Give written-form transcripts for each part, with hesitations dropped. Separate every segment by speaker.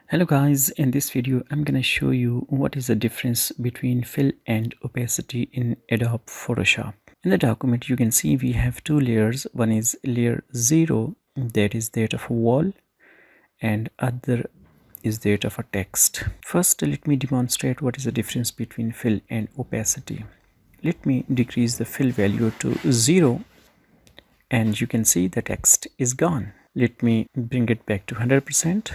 Speaker 1: Hello guys, in this video I'm gonna show you what is the difference between fill and opacity in Adobe Photoshop. In the document you can see we have two layers. One is layer 0, that is that of a wall, and other is that of a text. First let me demonstrate what is the difference between fill and opacity. Let me decrease the fill value to 0 and you can see the text is gone. Let me bring it back to 100%.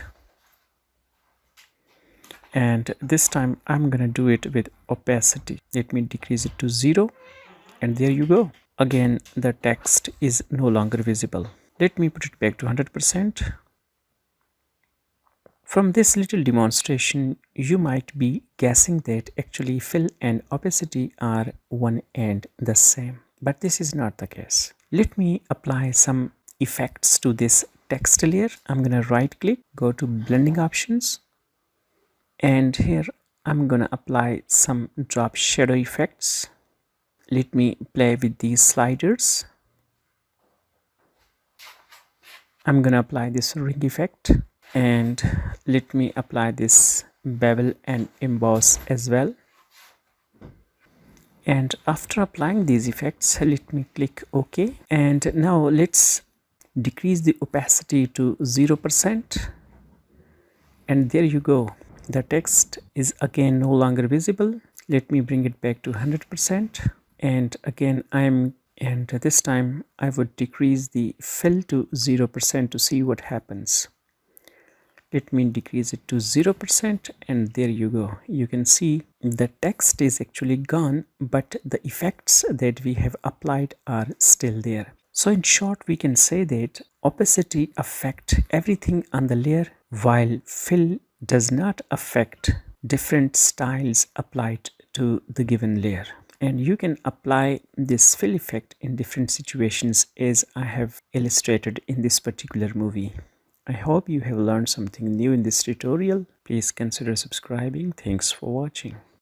Speaker 1: And this time I'm gonna do it with opacity. Let me decrease it to 0 and there you go. Again the text is no longer visible. Let me put it back to 100%. From this little demonstration you might be guessing that actually fill and opacity are one and the same, but this is not the case. Let me apply some effects to this text layer. I'm gonna right click, go to blending options, and here I'm gonna apply some drop shadow effects. Let me play with these sliders. I'm gonna apply this ring effect, and let me apply this bevel and emboss as well. And after applying these effects, let me click OK. And now let's decrease the opacity to 0%. And there you go. The text is again no longer visible. Let me bring it back to 100%. And again and this time I would decrease the fill to 0% to see what happens. Let me decrease it to 0% and there you go. You can see the text is actually gone, but the effects that we have applied are still there. So in short, we can say that opacity affects everything on the layer, while fill does not affect different styles applied to the given layer. And you can apply this fill effect in different situations as I have illustrated in this particular movie. I hope you have learned something new in this tutorial. Please consider subscribing. Thanks for watching.